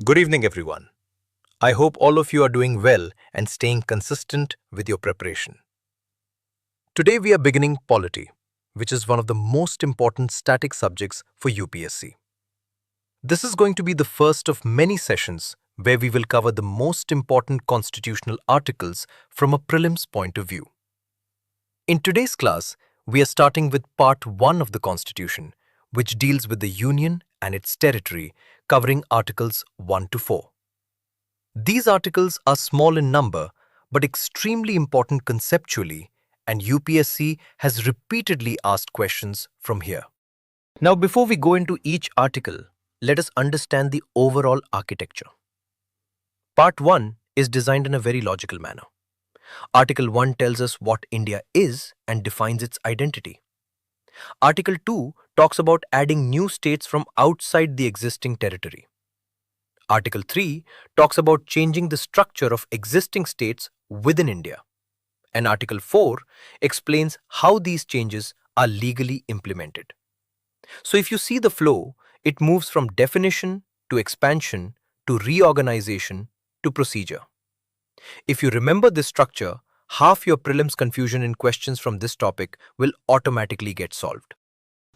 Good evening, everyone. I hope all of you are doing well and staying consistent with your preparation. Today, we are beginning Polity, which is one of the most important static subjects for UPSC. This is going to be the first of many sessions where we will cover the most important constitutional articles from a prelims point of view. In today's class, we are starting with Part 1 of the Constitution, which deals with the Union and its territory, covering Articles 1 to 4. These articles are small in number but extremely important conceptually, and UPSC has repeatedly asked questions from here. Now, before we go into each article, let us understand the overall architecture. Part 1 is designed in a very logical manner. Article 1 tells us what India is and defines its identity. Article 2 talks about adding new states from outside the existing territory. Article 3 talks about changing the structure of existing states within India. And Article 4 explains how these changes are legally implemented. So if you see the flow, it moves from definition to expansion to reorganization to procedure. If you remember this structure, half your prelims confusion in questions from this topic will automatically get solved.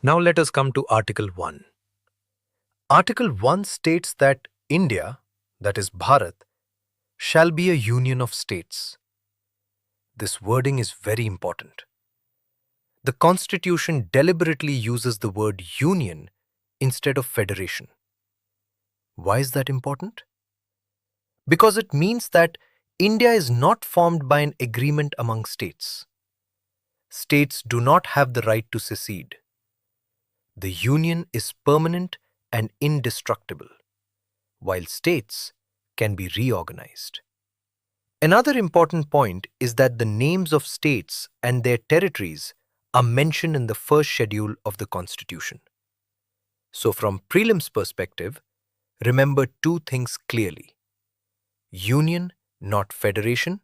Now let us come to Article 1. Article 1 states that India, that is Bharat, shall be a union of states. This wording is very important. The Constitution deliberately uses the word union instead of federation. Why is that important? Because it means that India is not formed by an agreement among states. States do not have the right to secede. The union is permanent and indestructible, while states can be reorganized. Another important point is that the names of states and their territories are mentioned in the first schedule of the Constitution. So from prelims perspective, remember two things clearly: union, not federation,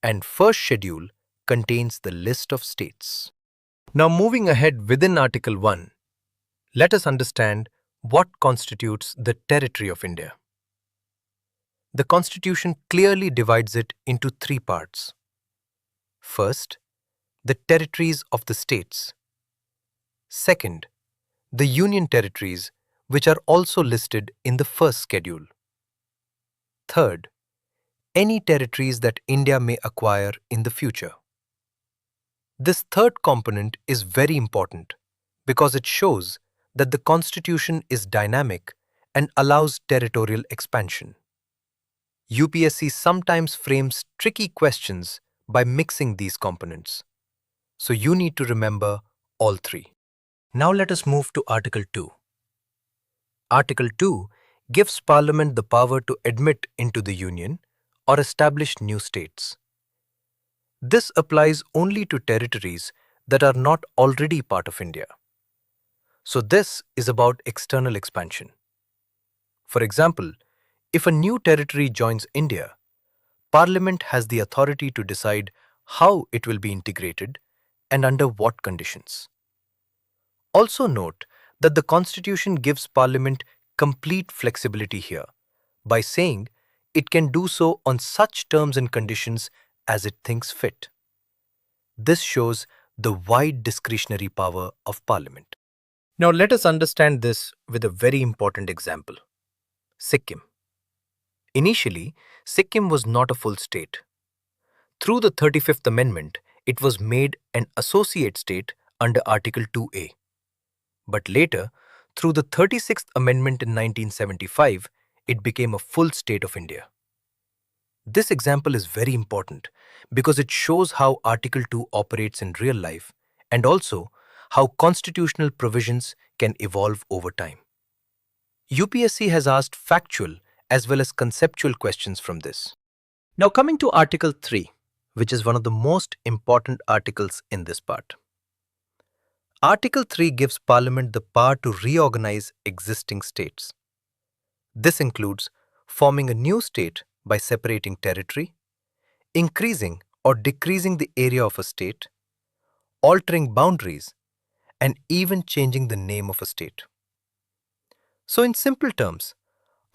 and first schedule contains the list of states. Now moving ahead within Article 1, let us understand what constitutes the territory of India. The Constitution clearly divides it into three parts. First, the territories of the states. Second, the union territories, which are also listed in the first schedule. Third, any territories that India may acquire in the future. This third component is very important because it shows that the Constitution is dynamic and allows territorial expansion. UPSC sometimes frames tricky questions by mixing these components. So you need to remember all three. Now let us move to Article 2. Article 2 gives Parliament the power to admit into the Union or establish new states. This applies only to territories that are not already part of India. So this is about external expansion. For example, if a new territory joins India, Parliament has the authority to decide how it will be integrated and under what conditions. Also note that the Constitution gives Parliament complete flexibility here by saying it can do so on such terms and conditions as it thinks fit. This shows the wide discretionary power of Parliament. Now let us understand this with a very important example: Sikkim. Initially, Sikkim was not a full state. Through the 35th Amendment, it was made an associate state under Article 2A. But later, through the 36th Amendment in 1975, it became a full state of India. This example is very important because it shows how Article 2 operates in real life and also how constitutional provisions can evolve over time. UPSC has asked factual as well as conceptual questions from this. Now coming to Article 3, which is one of the most important articles in this part. Article 3 gives Parliament the power to reorganize existing states. This includes forming a new state by separating territory, increasing or decreasing the area of a state, altering boundaries, and even changing the name of a state. So in simple terms,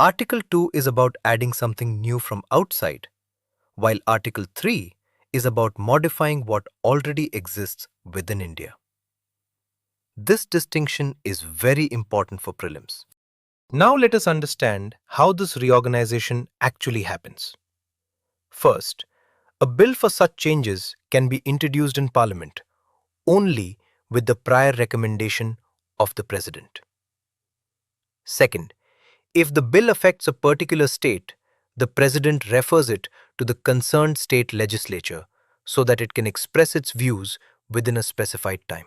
Article 2 is about adding something new from outside, while Article 3 is about modifying what already exists within India. This distinction is very important for prelims. Now let us understand how this reorganization actually happens. First, a bill for such changes can be introduced in Parliament only with the prior recommendation of the President. Second, if the bill affects a particular state, the President refers it to the concerned state legislature so that it can express its views within a specified time.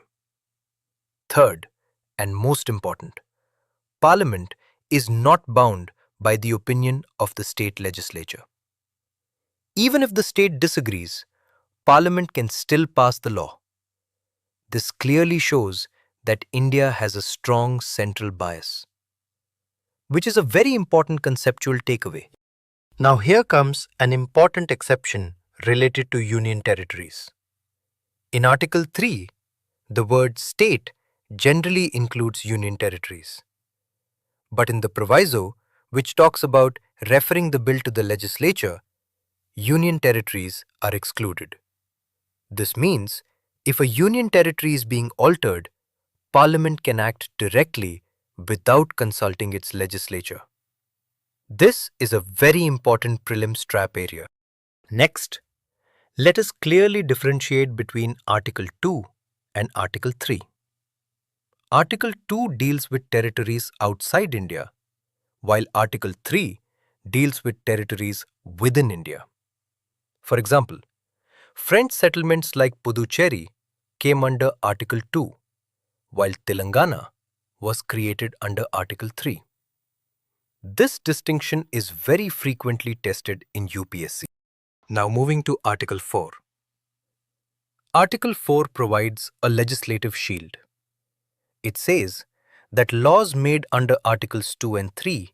Third, and most important, Parliament is not bound by the opinion of the state legislature. Even if the state disagrees, Parliament can still pass the law. This clearly shows that India has a strong central bias, which is a very important conceptual takeaway. Now here comes an important exception related to union territories. In Article 3, the word state generally includes union territories. But in the proviso, which talks about referring the bill to the legislature, union territories are excluded. This means if a union territory is being altered, Parliament can act directly without consulting its legislature. This is a very important prelims trap area. Next, let us clearly differentiate between Article 2 and Article 3. Article 2 deals with territories outside India, while Article 3 deals with territories within India. For example, French settlements like Puducherry came under Article 2, while Telangana was created under Article 3. This distinction is very frequently tested in UPSC. Now moving to Article 4. Article 4 provides a legislative shield. It says that laws made under Articles 2 and 3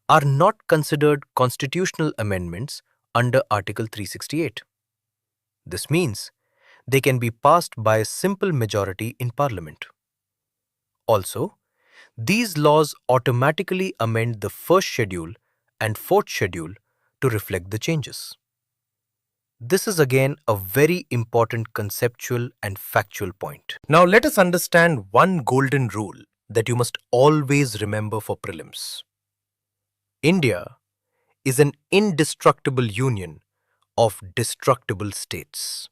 are not considered constitutional amendments under Article 368. This means they can be passed by a simple majority in Parliament. Also, these laws automatically amend the first schedule and fourth schedule to reflect the changes. This is again a very important conceptual and factual point. Now let us understand one golden rule that you must always remember for prelims. India is an indestructible union of destructible states.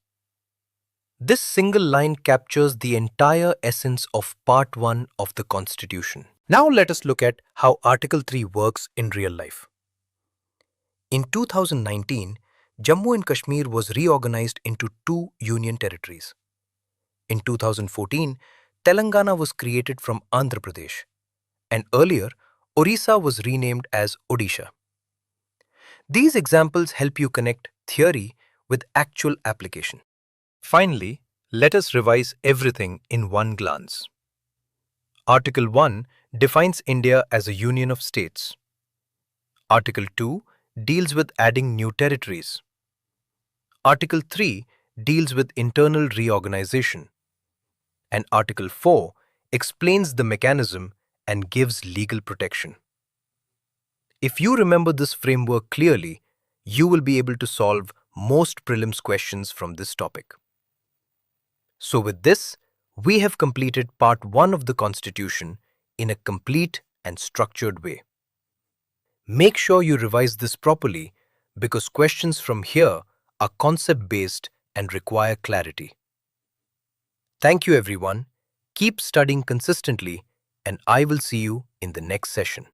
This single line captures the entire essence of Part 1 of the Constitution. Now let us look at how Article 3 works in real life. In 2019, Jammu and Kashmir was reorganized into two union territories. In 2014, Telangana was created from Andhra Pradesh, and earlier, Orissa was renamed as Odisha. These examples help you connect theory with actual application. Finally, let us revise everything in one glance. Article 1 defines India as a union of states. Article 2 deals with adding new territories. Article 3 deals with internal reorganization. And Article 4 explains the mechanism and gives legal protection. If you remember this framework clearly, you will be able to solve most prelims questions from this topic. So with this, we have completed Part 1 of the Constitution in a complete and structured way. Make sure you revise this properly because questions from here are concept-based and require clarity. Thank you everyone. Keep studying consistently and I will see you in the next session.